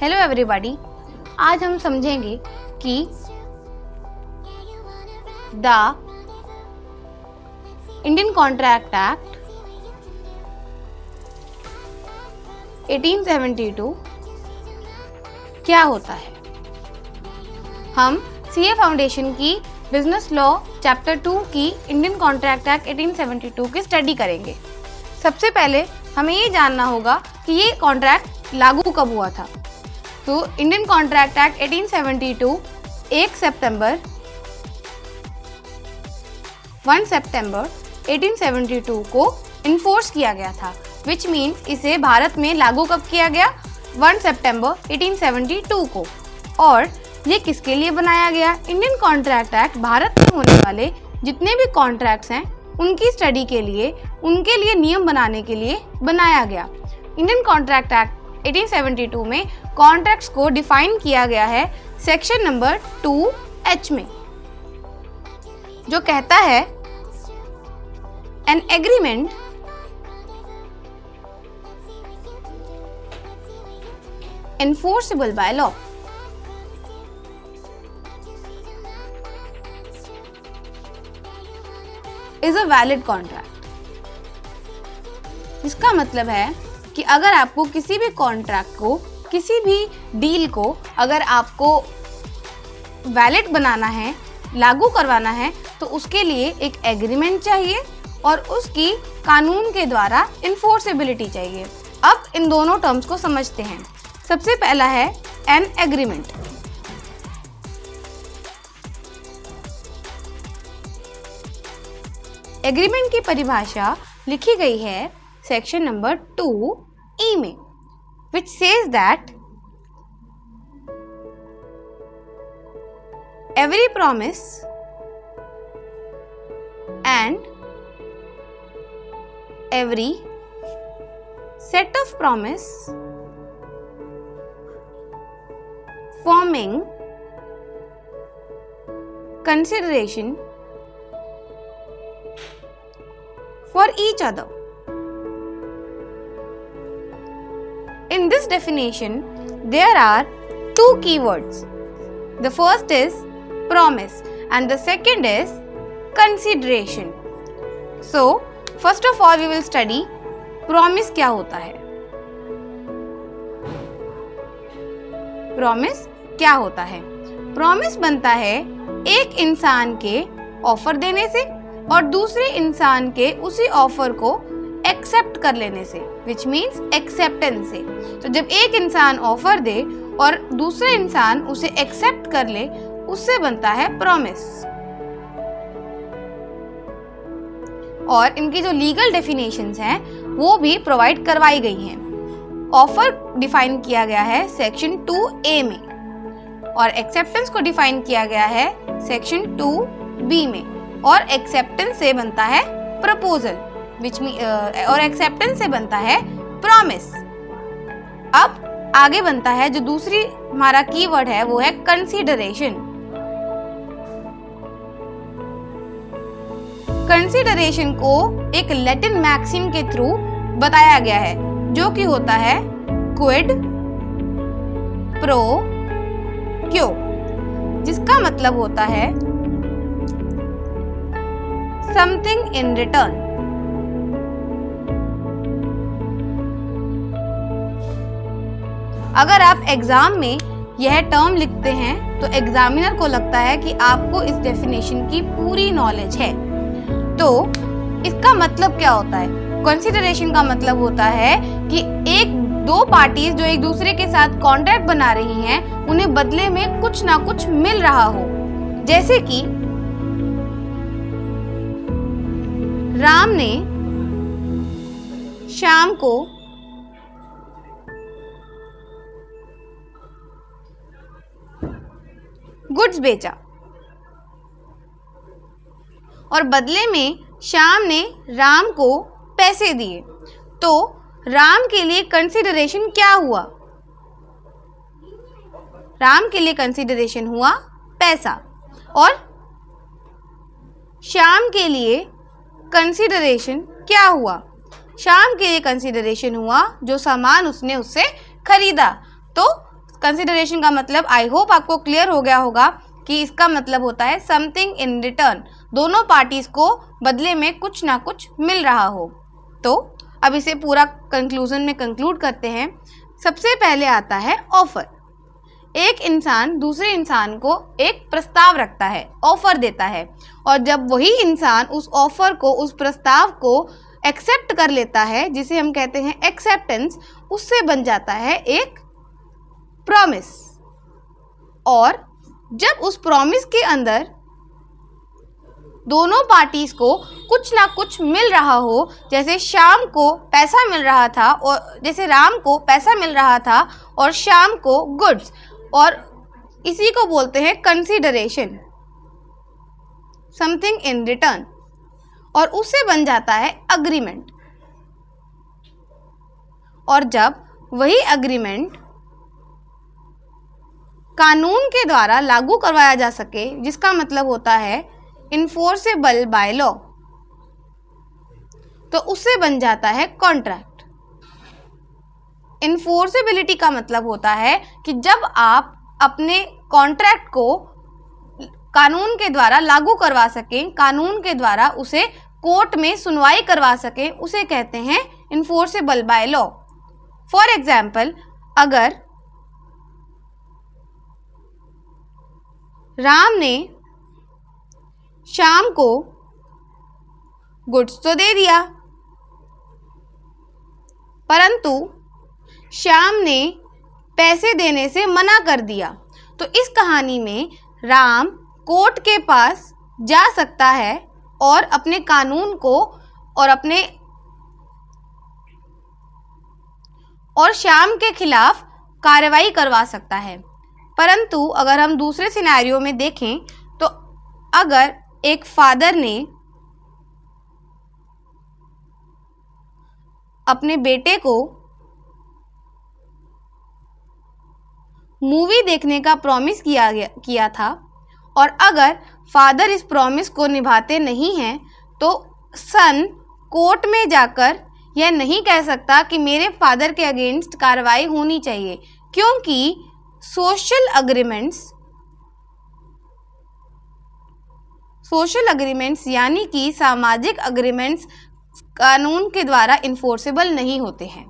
Hello everybody, आज हम समझेंगे कि द इंडियन कॉन्ट्रैक्ट एक्ट 1872 क्या होता है। हम सीए फाउंडेशन की बिजनेस लॉ चैप्टर 2 की इंडियन कॉन्ट्रैक्ट एक्ट 1872 की स्टडी करेंगे। सबसे पहले हमें ये जानना होगा कि ये कॉन्ट्रैक्ट लागू कब हुआ था। तो इंडियन कॉन्ट्रैक्ट एक्ट 1872 1 सितंबर 1872 को इन्फोर्स किया गया था, विच मीन्स इसे भारत में लागू कब किया गया 1 सितंबर 1872 को। और ये किसके लिए बनाया गया? इंडियन कॉन्ट्रैक्ट एक्ट भारत में होने वाले जितने भी कॉन्ट्रैक्ट्स हैं उनकी स्टडी के लिए, उनके लिए नियम बनाने के लिए बनाया गया। इंडियन कॉन्ट्रैक्ट एक्ट 1872 में कॉन्ट्रैक्ट्स को डिफाइन किया गया है सेक्शन नंबर 2H में, जो कहता है an agreement enforceable by law is a valid contract. इसका मतलब है कि अगर आपको किसी भी कॉन्ट्रैक्ट को, किसी भी डील को अगर आपको वैलिड बनाना है, लागू करवाना है, तो उसके लिए एक एग्रीमेंट चाहिए और उसकी कानून के द्वारा इन्फोर्सेबिलिटी चाहिए। अब इन दोनों टर्म्स को समझते हैं। सबसे पहला है एन एग्रीमेंट। एग्रीमेंट की परिभाषा लिखी गई है सेक्शन नंबर 2E में, which says that every promise and every set of promise forming consideration for each other. In this definition, there are two keywords. The first is promise and the second is consideration. So, first of all we will study promise क्या होता है। promise क्या होता है? promise बनता है एक इंसान के ऑफर देने से और दूसरे इंसान के उसी ऑफर को एक्सेप्ट कर लेने से, विच मीन्स एक्सेप्टेंस से। तो जब एक इंसान ऑफर दे और दूसरे इंसान उसे एक्सेप्ट कर ले, उससे बनता है प्रॉमिस। और इनकी जो लीगल डेफिनेशंस हैं वो भी प्रोवाइड करवाई गई हैं। ऑफर डिफाइन किया गया है सेक्शन 2A में और एक्सेप्टेंस को डिफाइन किया गया है सेक्शन 2B में। और एक्सेप्टेंस से बनता है प्रपोजल, और एक्सेप्टेंस से बनता है प्रॉमिस। अब आगे बनता है जो दूसरी हमारा कीवर्ड है, वो है कंसीडरेशन। कंसीडरेशन को एक लैटिन मैक्सिम के थ्रू बताया गया है, जो कि होता है क्विड प्रो क्यो, जिसका मतलब होता है समथिंग इन रिटर्न। अगर आप एग्जाम में यह टर्म लिखते हैं तो एग्जामिनर को लगता है कि आपको इस डेफिनेशन की पूरी नॉलेज है। तो इसका मतलब क्या होता है? कंसीडरेशन का मतलब होता है कि एक दो पार्टीज जो एक दूसरे के साथ कॉन्ट्रैक्ट बना रही हैं, उन्हें बदले में कुछ ना कुछ मिल रहा हो। जैसे कि राम ने श्याम को गुड्स बेचा और बदले में श्याम ने राम को पैसे दिए। तो राम के लिए कंसीडरेशन क्या हुआ? राम के लिए कंसीडरेशन हुआ पैसा, और श्याम के लिए कंसीडरेशन क्या हुआ? श्याम के लिए कंसीडरेशन हुआ जो सामान उसने उससे खरीदा। तो कंसिडरेशन का मतलब आई होप आपको क्लियर हो गया होगा कि इसका मतलब होता है समथिंग इन रिटर्न, दोनों पार्टीज को बदले में कुछ ना कुछ मिल रहा हो। तो अब इसे पूरा कंक्लूजन में कंक्लूड करते हैं। सबसे पहले आता है ऑफर। एक इंसान दूसरे इंसान को एक प्रस्ताव रखता है, ऑफर देता है, और जब वही इंसान उस ऑफर को, उस प्रस्ताव को एक्सेप्ट कर लेता है, जिसे हम कहते हैं एक्सेप्टेंस, उससे बन जाता है एक प्रॉमिस। और जब उस प्रॉमिस के अंदर दोनों पार्टीज को कुछ ना कुछ मिल रहा हो, जैसे शाम को पैसा मिल रहा था, और जैसे राम को पैसा मिल रहा था और शाम को गुड्स, और इसी को बोलते हैं कंसीडरेशन, समथिंग इन रिटर्न, और उससे बन जाता है अग्रीमेंट। और जब वही अग्रीमेंट कानून के द्वारा लागू करवाया जा सके, जिसका मतलब होता है इन्फोर्सेबल बाय लॉ, तो उससे बन जाता है कॉन्ट्रैक्ट। इन्फोर्सेबिलिटी का मतलब होता है कि जब आप अपने कॉन्ट्रैक्ट को कानून के द्वारा लागू करवा सकें, कानून के द्वारा उसे कोर्ट में सुनवाई करवा सकें, उसे कहते हैं enforceable by law. For example, अगर राम ने शाम को गुड्स तो दे दिया, परंतु श्याम ने पैसे देने से मना कर दिया, तो इस कहानी में राम कोर्ट के पास जा सकता है और अपने कानून को और श्याम के खिलाफ कार्रवाई करवा सकता है। परंतु अगर हम दूसरे सिनेरियो में देखें, तो अगर एक फादर ने अपने बेटे को मूवी देखने का प्रॉमिस किया था, और अगर फादर इस प्रॉमिस को निभाते नहीं हैं, तो सन कोर्ट में जाकर यह नहीं कह सकता कि मेरे फादर के अगेंस्ट कार्रवाई होनी चाहिए, क्योंकि सोशल अग्रीमेंट्स यानी कि सामाजिक अग्रीमेंट्स कानून के द्वारा इन्फोर्सेबल नहीं होते हैं।